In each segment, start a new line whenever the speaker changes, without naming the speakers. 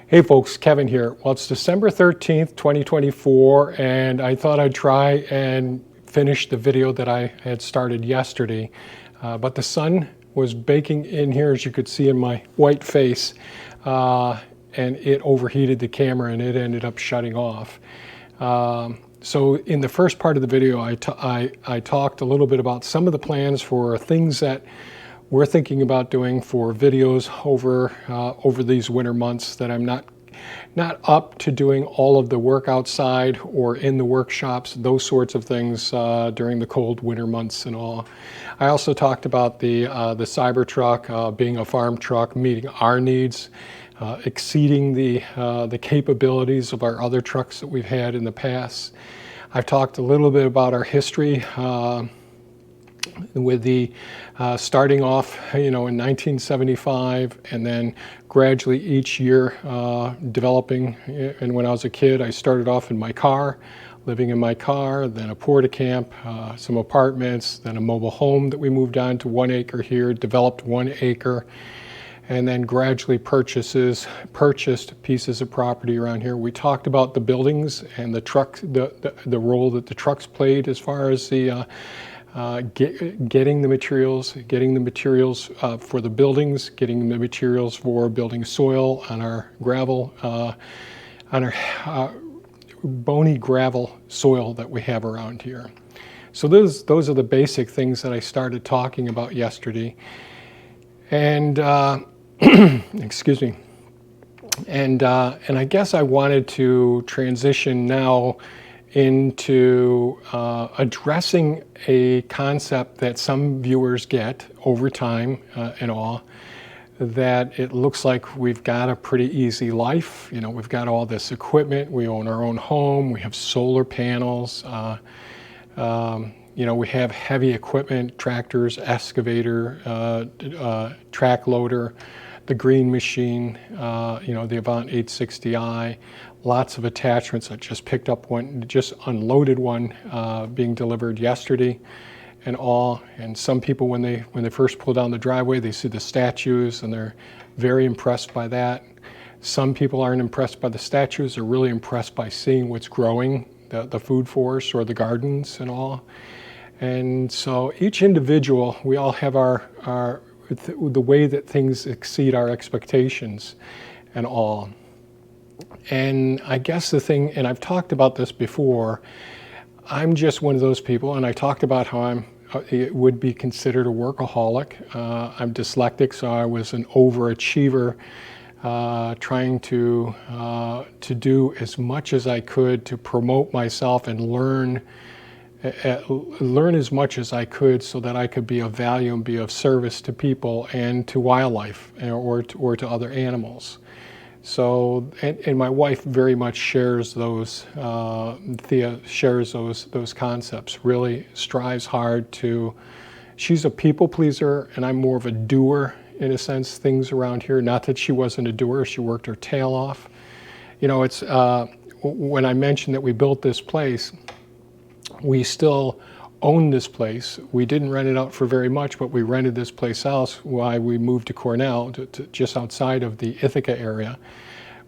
Hey folks, Kevin here. Well, it's December 13th, 2024, and I thought I'd try and finish the video that I had started yesterday. But the sun was baking in here, as you could see in my white face, and it overheated the camera and it ended up shutting off. So in the first part of the video, I talked a little bit about some of the plans for things that we're thinking about doing for videos over these winter months, that I'm not up to doing all of the work outside or in the workshops, those sorts of things during the cold winter months and all. I also talked about the Cybertruck being a farm truck, meeting our needs, exceeding the capabilities of our other trucks that we've had in the past. I've talked a little bit about our history with the starting off, in 1975, and then gradually each year developing. And when I was a kid, I started off in my car, living in my car, then a porta-camp, some apartments, then a mobile home that we moved on to 1 acre here, developed 1 acre, and then gradually purchased pieces of property around here. We talked about the buildings and the truck, the role that the trucks played as far as the getting the materials for the buildings, getting the materials for building soil on our gravel, on our bony gravel soil that we have around here. So those are the basic things that I started talking about yesterday. And excuse me. And I guess I wanted to transition now into addressing a concept that some viewers get over time and all, that it looks like we've got a pretty easy life. We've got all this equipment, we own our own home, we have solar panels, we have heavy equipment, tractors, excavator, track loader, the green machine, the Avant 860i, lots of attachments. I just picked up one, just unloaded one being delivered yesterday and all. And some people, when they first pull down the driveway, they see the statues and they're very impressed by that. Some people aren't impressed by the statues, they're really impressed by seeing what's growing, the food forest or the gardens and all. And so each individual, we all have the way that things exceed our expectations and all. And I guess the thing, and I've talked about this before, I'm just one of those people, and I talked about how it would be considered a workaholic. I'm dyslexic, so I was an overachiever, trying to do as much as I could to promote myself and learn as much as I could so that I could be of value and be of service to people and to wildlife or to other animals. So, and my wife very much shares those, Thea shares those concepts, really strives hard she's a people pleaser and I'm more of a doer in a sense, things around here. Not that she wasn't a doer, she worked her tail off. It's, when I mentioned that we built this place, we still own this place. We didn't rent it out for very much, but we rented this place out while we moved to Cornell, to just outside of the Ithaca area.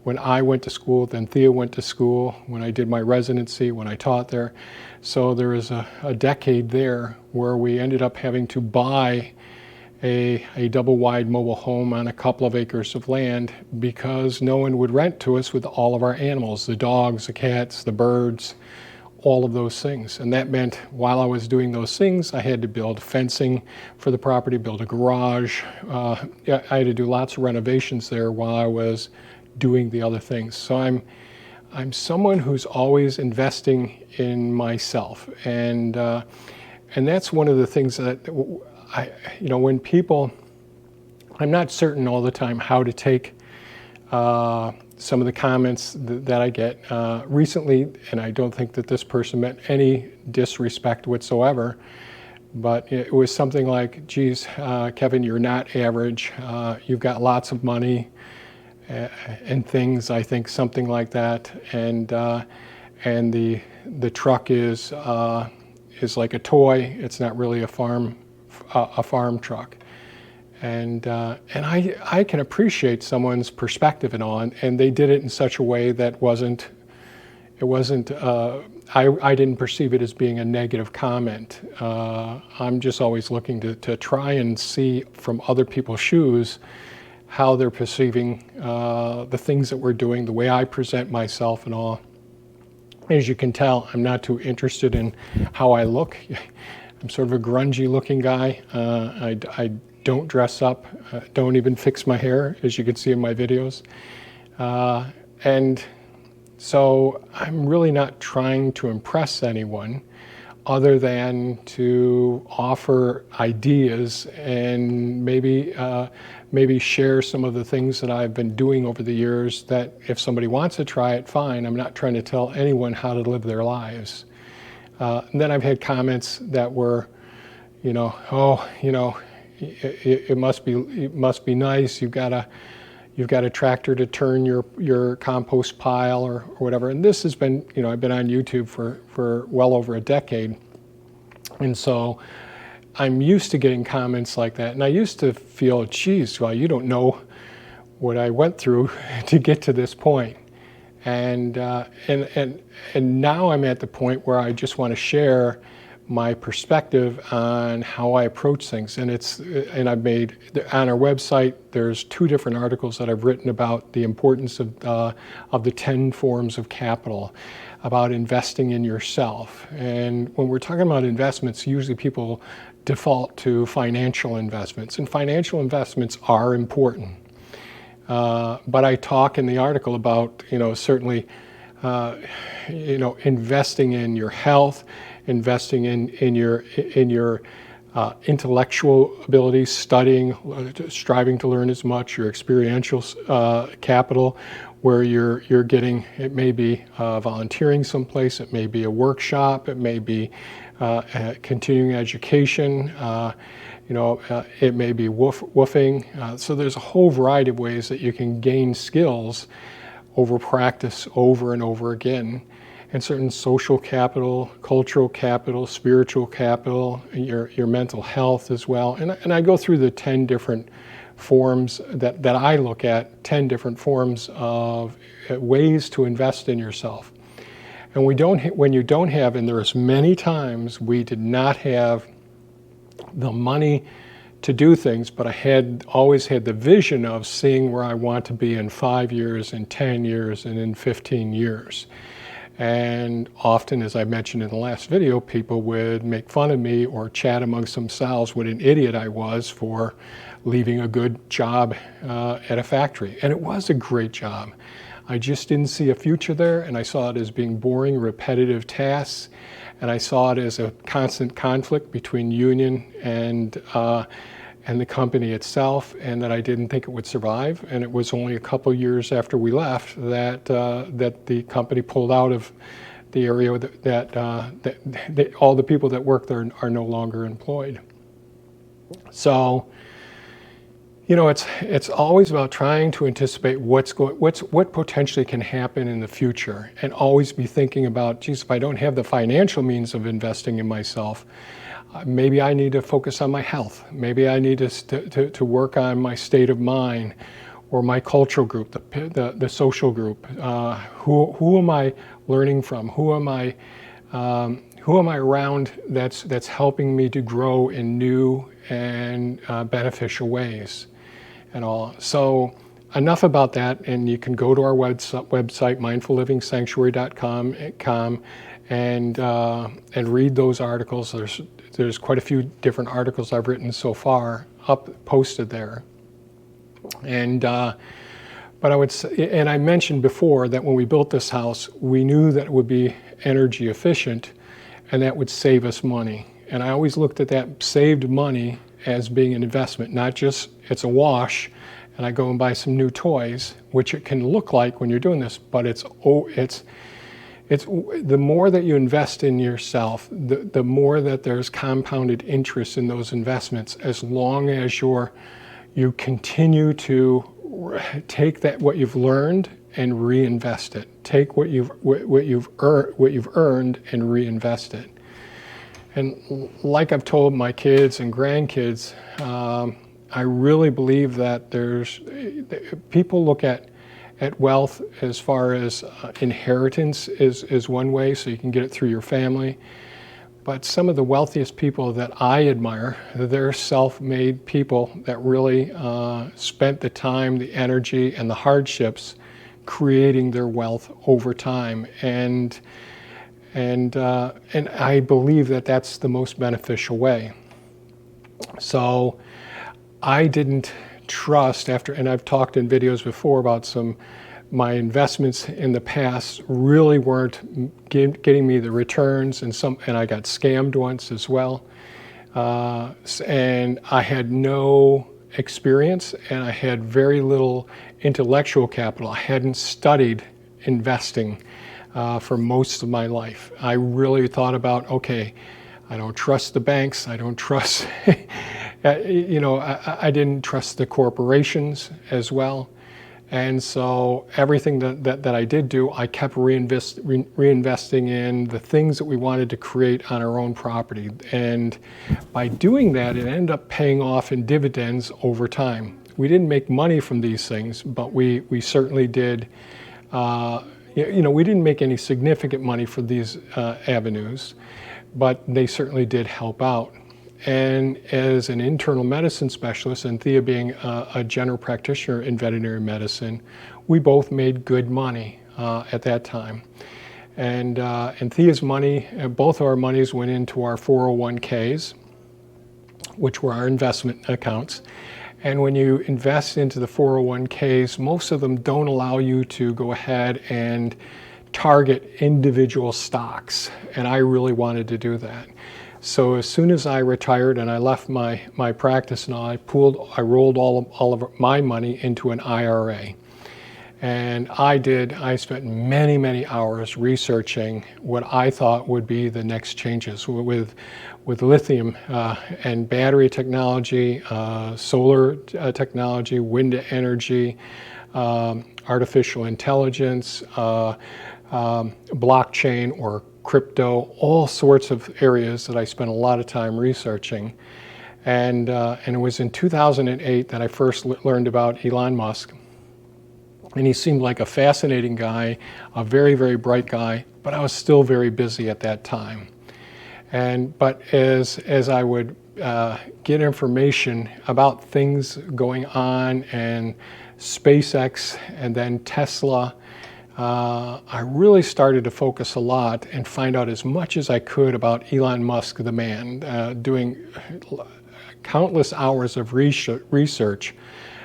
When I went to school, then Thea went to school, when I did my residency, when I taught there. So there was a decade there where we ended up having to buy a double-wide mobile home on a couple of acres of land because no one would rent to us with all of our animals, the dogs, the cats, the birds, all of those things. And that meant while I was doing those things, I had to build fencing for the property, build a garage. I had to do lots of renovations there while I was doing the other things. So I'm someone who's always investing in myself. And that's one of the things that when people, I'm not certain all the time how to take some of the comments that I get recently, and I don't think that this person meant any disrespect whatsoever, but it was something like, geez, Kevin, you're not average, you've got lots of money and things, I think something like that, and the truck is like a toy, it's not really a farm truck. And I can appreciate someone's perspective and all, and they did it in such a way that I didn't perceive it as being a negative comment. I'm just always looking to try and see from other people's shoes how they're perceiving the things that we're doing, the way I present myself and all. As you can tell, I'm not too interested in how I look. I'm sort of a grungy looking guy. I don't dress up, don't even fix my hair, as you can see in my videos. And so I'm really not trying to impress anyone other than to offer ideas and maybe share some of the things that I've been doing over the years that if somebody wants to try it, fine. I'm not trying to tell anyone how to live their lives. And then I've had comments that were, it must be nice. You've got a tractor to turn your compost pile or whatever. And this has been, I've been on YouTube for well over a decade. And so I'm used to getting comments like that. And I used to feel, geez, well, you don't know what I went through to get to this point. And now I'm at the point where I just want to share my perspective on how I approach things. And I've made, on our website, there's 2 different articles that I've written about the importance of the 10 forms of capital, about investing in yourself. And when we're talking about investments, usually people default to financial investments, and financial investments are important. But I talk in the article about, certainly, investing in your health, investing in your intellectual abilities, studying, striving to learn as much, your experiential capital, where you're getting, it may be volunteering someplace, it may be a workshop, it may be continuing education, it may be woofing. So there's a whole variety of ways that you can gain skills over practice over and over again. And certain social capital, cultural capital, spiritual capital, your mental health as well. And I go through the 10 different forms that I look at, 10 different forms of ways to invest in yourself. And when you don't have, and there's many times we did not have the money to do things, but I always had the vision of seeing where I want to be in 5 years, in 10 years, and in 15 years. And often, as I mentioned in the last video, people would make fun of me or chat amongst themselves what an idiot I was for leaving a good job at a factory. And it was a great job. I just didn't see a future there, and I saw it as being boring, repetitive tasks, and I saw it as a constant conflict between union and the company itself, and that I didn't think it would survive. And it was only a couple years after we left that the company pulled out of the area, that all the people that work there are no longer employed. So, it's always about trying to anticipate what potentially can happen in the future, and always be thinking about, geez, if I don't have the financial means of investing in myself, maybe I need to focus on my health. Maybe I need to work on my state of mind, or my cultural group, the social group. Who am I learning from? Who am I around that's helping me to grow in new and beneficial ways, and all. So enough about that, and you can go to our website, mindfullivingsanctuary.com, and read those articles. There's quite a few different articles I've written so far posted there. And but I would say, and I mentioned before that when we built this house, we knew that it would be energy efficient, and that would save us money. And I always looked at that saved money as being an investment, not just it's a wash and I go and buy some new toys, which it can look like when you're doing this, but it's the more that you invest in yourself, the more that there's compounded interest in those investments, as long as you continue to take what you've learned and reinvest it. Take what you've earned and reinvest it. And like I've told my kids and grandkids, I really believe that people look at wealth as far as inheritance is one way, so you can get it through your family. But some of the wealthiest people that I admire, they're self-made people that really spent the time, the energy, and the hardships creating their wealth over time. And I believe that that's the most beneficial way. So I didn't trust and I've talked in videos before about my investments in the past really weren't getting me the returns, and I got scammed once as well. And I had no experience, and I had very little intellectual capital. I hadn't studied investing for most of my life. I really thought about, okay, I don't trust the banks. I don't trust, I didn't trust the corporations as well. And so everything that I did do, I kept reinvesting in the things that we wanted to create on our own property. And by doing that, it ended up paying off in dividends over time. We didn't make money from these things, but we certainly did. We didn't make any significant money for these avenues, but they certainly did help out. And as an internal medicine specialist, and Thea being a general practitioner in veterinary medicine, we both made good money at that time. And Thea's money, both of our monies went into our 401ks, which were our investment accounts. And when you invest into the 401ks, most of them don't allow you to go ahead and target individual stocks. And I really wanted to do that. So as soon as I retired and I left my practice, and I rolled all of my money into an IRA. And I spent many hours researching what I thought would be the next changes with lithium and battery technology, solar technology, wind energy, artificial intelligence, blockchain or crypto, all sorts of areas that I spent a lot of time researching. And it was in 2008 that I first learned about Elon Musk. And he seemed like a fascinating guy, a very bright guy, but I was still very busy at that time. But as I would get information about things going on, and SpaceX and then Tesla, I really started to focus a lot and find out as much as I could about Elon Musk, the man, doing countless hours of research,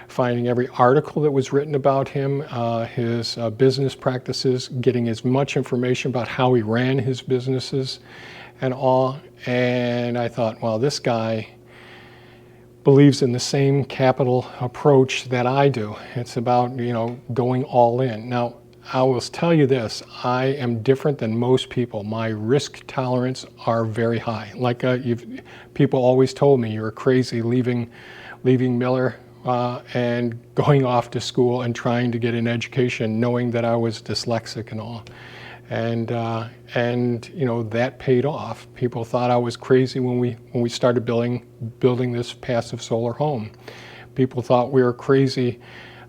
finding every article that was written about him, his business practices, getting as much information about how he ran his businesses and all. And I thought, well, this guy believes in the same capital approach that I do. It's about, going all in. Now, I will tell you this, I am different than most people. My risk tolerance are very high. Like people always told me, you're crazy leaving Miller and going off to school and trying to get an education, knowing that I was dyslexic and all. And that paid off. People thought I was crazy when we started building this passive solar home. People thought we were crazy,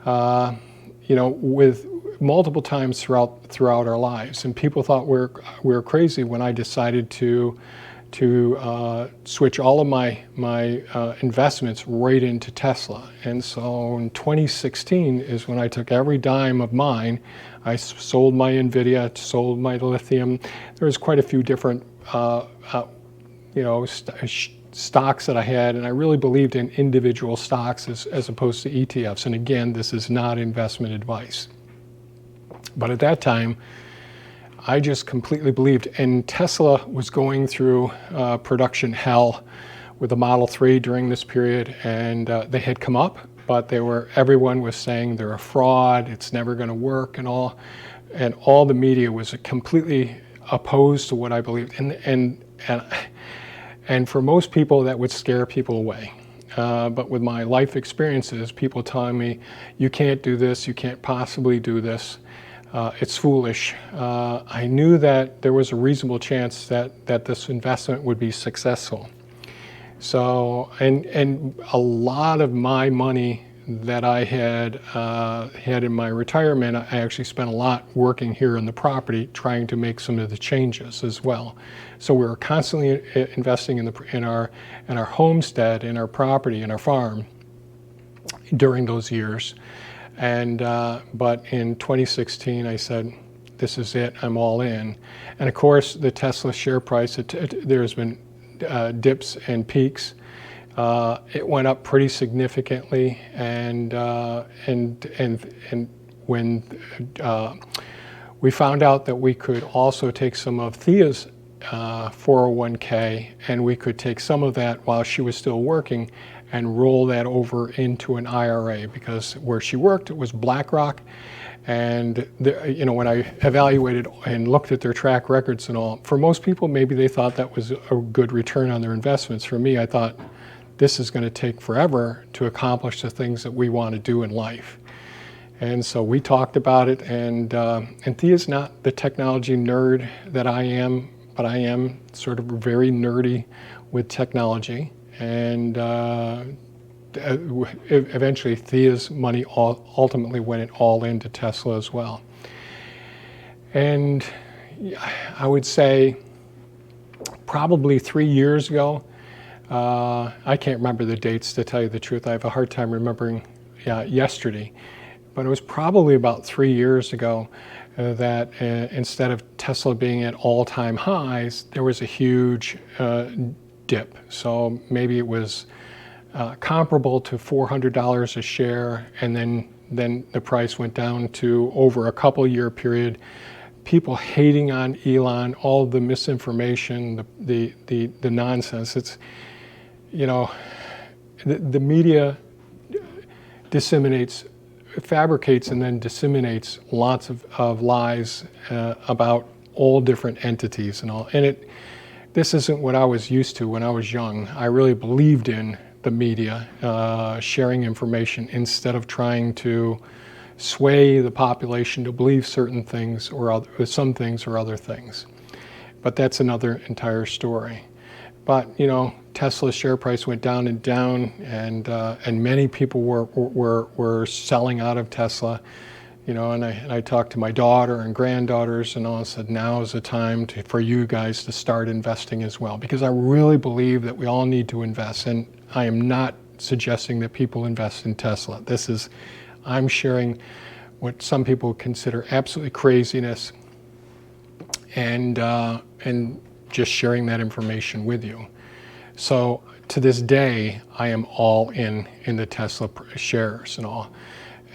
with multiple times throughout our lives. And people thought we were crazy when I decided to switch all of my investments right into Tesla. And so in 2016 is when I took every dime of mine. I sold my NVIDIA, sold my lithium. There was quite a few different stocks that I had, and I really believed in individual stocks as opposed to ETFs. And again, this is not investment advice. But at that time, I just completely believed. And Tesla was going through production hell with the Model 3 during this period, and they had come up, but everyone was saying they're a fraud, it's never going to work, and all the media was completely opposed to what I believed. And for most people, that would scare people away. But with my life experiences, people telling me, you can't do this, you can't possibly do this. It's foolish. I knew that there was a reasonable chance that this investment would be successful. So, and a lot of my money that I had in my retirement, I actually spent a lot working here on the property, trying to make some of the changes as well. So we were constantly investing in our homestead, in our property, in our farm during those years. And but in 2016, I said, "This is it. I'm all in." And of course, the Tesla share price, there's been dips and peaks. It went up pretty significantly, and when we found out that we could also take some of Thea's 401k, and we could take some of that while she was still working and roll that over into an IRA, because where she worked, it was BlackRock. And when I evaluated and looked at their track records and all, for most people, maybe they thought that was a good return on their investments. For me, I thought this is going to take forever to accomplish the things that we want to do in life. And so we talked about it, and Thea's not the technology nerd that I am, but I am sort of very nerdy with technology. And eventually Thea's money ultimately went all into Tesla as well. And I would say probably 3 years ago, I can't remember the dates, to tell you the truth. I have a hard time remembering yesterday, but it was probably about 3 years ago that instead of Tesla being at all-time highs, there was a huge dip. So maybe it was comparable to $400 a share, and then the price went down to, over a couple year period, people hating on Elon, all the misinformation, the nonsense. It's, the media fabricates and then disseminates lots of lies about all different entities and all. And this isn't what I was used to when I was young. I really believed in the media sharing information instead of trying to sway the population to believe certain things or some things or other things. But that's another entire story. But Tesla's share price went down and down, and many people were selling out of Tesla. And I talked to my daughter and granddaughters and all, and said, now is the time for you guys to start investing as well, because I really believe that we all need to invest. And I am not suggesting that people invest in Tesla. I'm sharing what some people consider absolutely craziness, and just sharing that information with you. So to this day, I am all in the Tesla shares and all.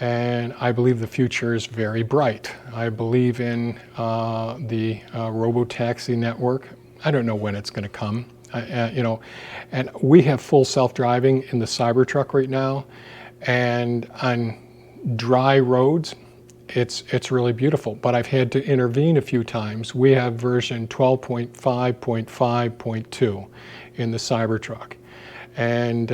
And I believe the future is very bright. I believe in the robo-taxi network. I don't know when it's going to come, and we have full self-driving in the Cybertruck right now, and on dry roads, it's really beautiful. But I've had to intervene a few times. We have version 12.5.5.2 in the Cybertruck, and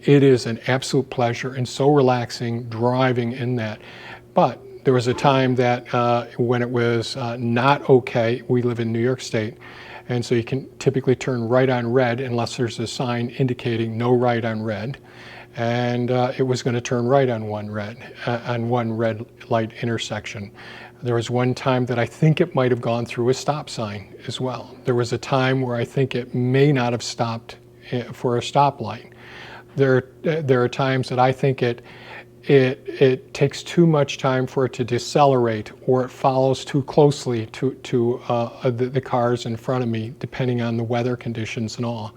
it is an absolute pleasure and so relaxing driving in that. But there was a time that when it was not okay. We live in New York State, and so you can typically turn right on red unless there's a sign indicating no right on red. And it was going to turn right on one red light intersection. There was one time that I think it might have gone through a stop sign as well. There was a time where I think it may not have stopped for a stoplight. There are times that I think it takes too much time for it to decelerate, or it follows too closely to the cars in front of me, depending on the weather conditions and all.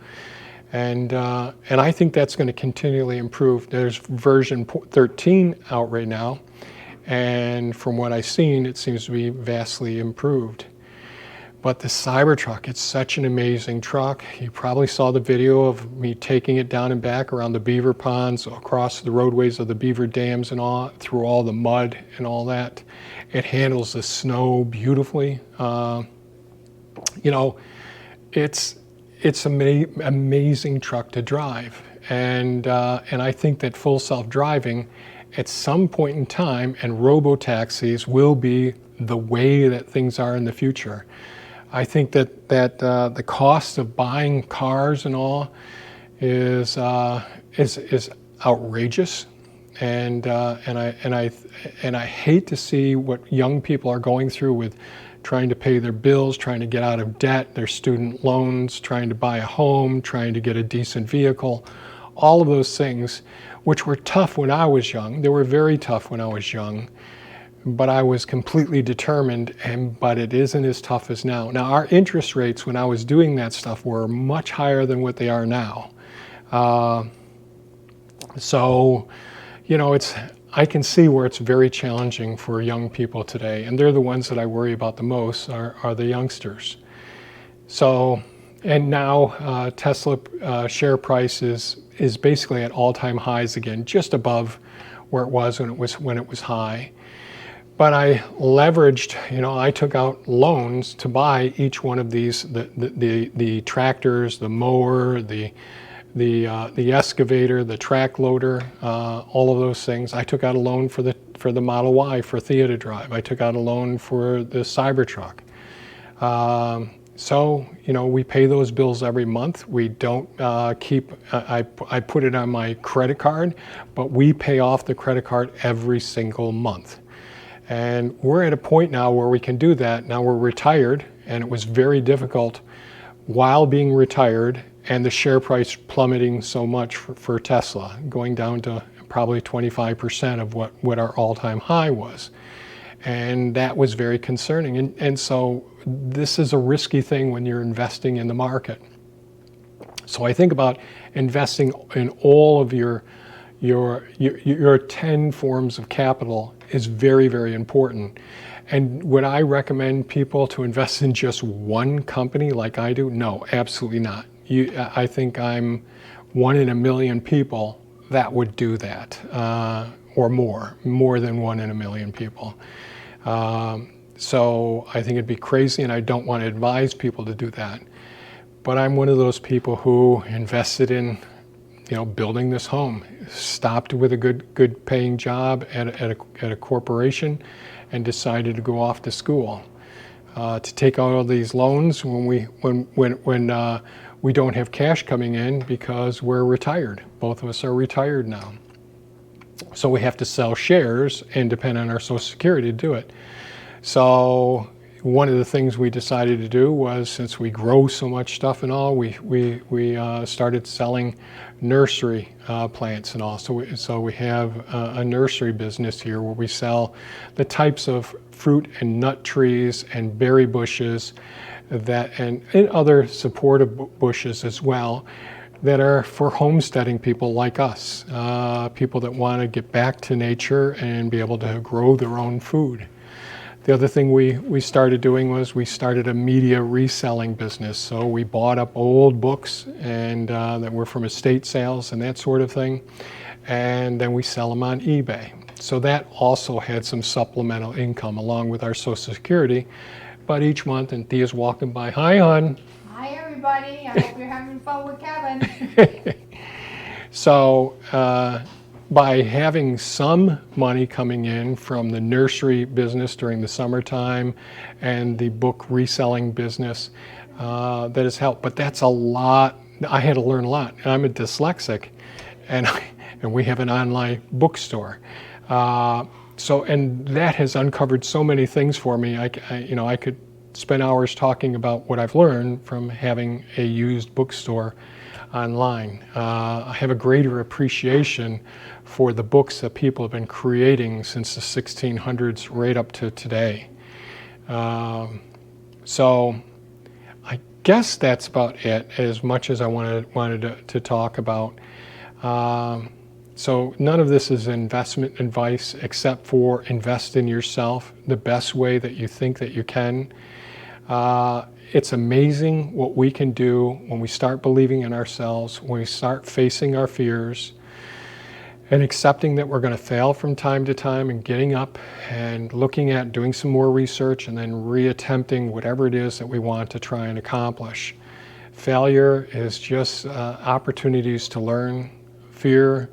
And I think that's going to continually improve. There's version 13 out right now, and from what I've seen, it seems to be vastly improved. But the Cybertruck, it's such an amazing truck. You probably saw the video of me taking it down and back around the beaver ponds, across the roadways of the beaver dams and all, through all the mud and all that. It handles the snow beautifully. It's an amazing truck to drive. And I think that full self-driving at some point in time, and robo-taxis will be the way that things are in the future. I think that the cost of buying cars and all is outrageous, and I hate to see what young people are going through with trying to pay their bills, trying to get out of debt, their student loans, trying to buy a home, trying to get a decent vehicle, all of those things, which were tough when I was young. They were very tough when I was young, but I was completely determined, but it isn't as tough as now. Now, our interest rates when I was doing that stuff were much higher than what they are now. So, I can see where it's very challenging for young people today, and they're the ones that I worry about the most are the youngsters. So, and now Tesla share price is basically at all-time highs again, just above where it was when it was high. But I leveraged, I took out loans to buy each one of these, the tractors, the mower, the excavator, the track loader, all of those things. I took out a loan for the Model Y for Thea to drive. I took out a loan for the Cybertruck. So, we pay those bills every month. We don't I put it on my credit card, but we pay off the credit card every single month. And we're at a point now where we can do that. Now we're retired, and it was very difficult while being retired, and the share price plummeting so much for Tesla, going down to probably 25% of what our all-time high was. And that was very concerning. And so this is a risky thing when you're investing in the market. So I think about investing in all of your 10 forms of capital is very, very important. And would I recommend people to invest in just one company like I do? No, absolutely not. I think I'm one in a million people that would do that, or more than one in a million people. So I think it'd be crazy, and I don't want to advise people to do that. But I'm one of those people who invested in, building this home, stopped with a good paying job at a corporation, and decided to go off to school to take out all these loans when we don't have cash coming in because we're retired. Both of us are retired now, so we have to sell shares and depend on our Social Security to do it. So one of the things we decided to do was, since we grow so much stuff and all, we started selling nursery plants and all. So we have a nursery business here where we sell the types of fruit and nut trees and berry bushes and other supportive bushes as well that are for homesteading people like us, people that want to get back to nature and be able to grow their own food. The other thing we started doing was we started a media reselling business. So we bought up old books and that were from estate sales and that sort of thing, and then we sell them on eBay. So that also had some supplemental income along with our Social Security. But each month, and Thea's walking by. Hi, hon.
Hi, everybody. I hope you're having fun with Kevin.
So by having some money coming in from the nursery business during the summertime and the book reselling business, that has helped. But that's a lot. I had to learn a lot. I'm a dyslexic, and we have an online bookstore. And that has uncovered so many things for me. I could spend hours talking about what I've learned from having a used bookstore online. I have a greater appreciation for the books that people have been creating since the 1600s right up to today. So I guess that's about it, as much as I wanted to talk about. So none of this is investment advice except for invest in yourself the best way that you think that you can. It's amazing what we can do when we start believing in ourselves, when we start facing our fears and accepting that we're going to fail from time to time, and getting up and looking at doing some more research and then reattempting whatever it is that we want to try and accomplish. Failure is just opportunities to learn. Fear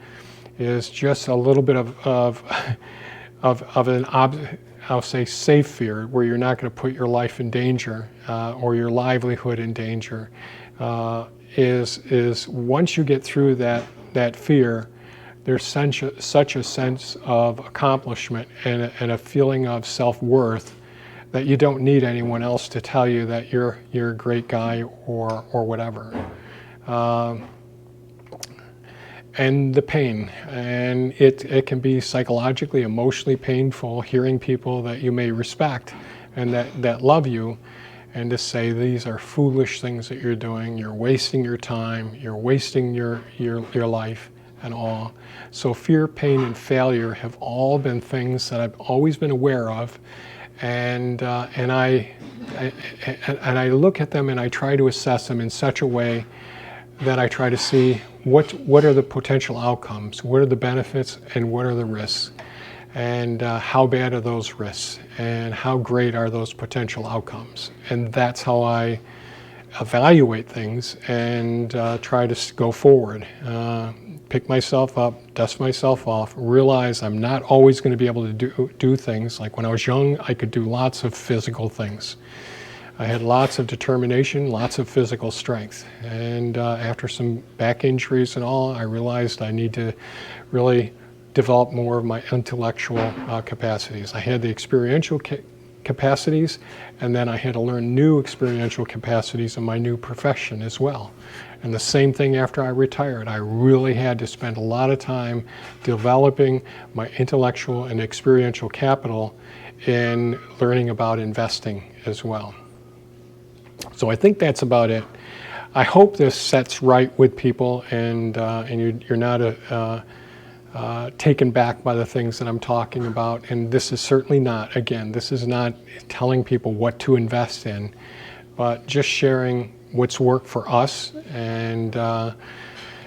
is just a little bit of an I'll say safe fear, where you're not going to put your life in danger or your livelihood in danger. is once you get through that fear, there's such a sense of accomplishment and a feeling of self-worth that you don't need anyone else to tell you that you're a great guy or whatever. And the pain, and it can be psychologically, emotionally painful hearing people that you may respect and that love you, and to say these are foolish things that you're doing, you're wasting your time, you're wasting your life and all. So fear, pain, and failure have all been things that I've always been aware of, and I look at them and I try to assess them in such a way that I try to see what are the potential outcomes, what are the benefits, and what are the risks, and how bad are those risks, and how great are those potential outcomes. And that's how I evaluate things and try to go forward. Pick myself up, dust myself off, realize I'm not always going to be able to do things. Like when I was young, I could do lots of physical things. I had lots of determination, lots of physical strength. And after some back injuries and all, I realized I need to really develop more of my intellectual capacities. I had the experiential capacities, and then I had to learn new experiential capacities in my new profession as well. And the same thing after I retired. I really had to spend a lot of time developing my intellectual and experiential capital in learning about investing as well. So I think that's about it. I hope this sets right with people, and you're not taken back by the things that I'm talking about. And this is certainly not, again, this is not telling people what to invest in, but just sharing what's worked for us. And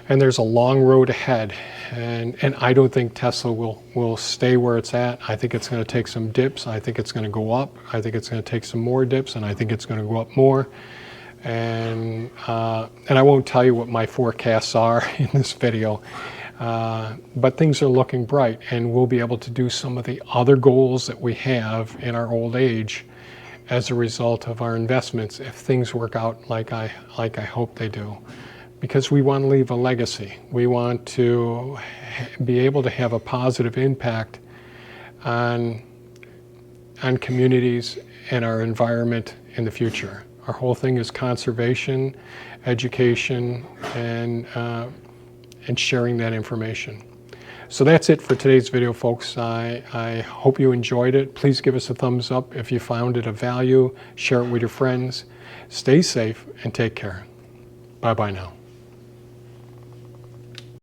there's a long road ahead. And I don't think Tesla will stay where it's at. I think it's going to take some dips. I think it's going to go up. I think it's going to take some more dips, and I think it's going to go up more. And I won't tell you what my forecasts are in this video, but things are looking bright, and we'll be able to do some of the other goals that we have in our old age as a result of our investments if things work out like I hope they do. Because we want to leave a legacy. We want to be able to have a positive impact on communities and our environment in the future. Our whole thing is conservation, education, and sharing that information. So that's it for today's video, folks. I hope you enjoyed it. Please give us a thumbs up if you found it of value. Share it with your friends. Stay safe and take care. Bye-bye now.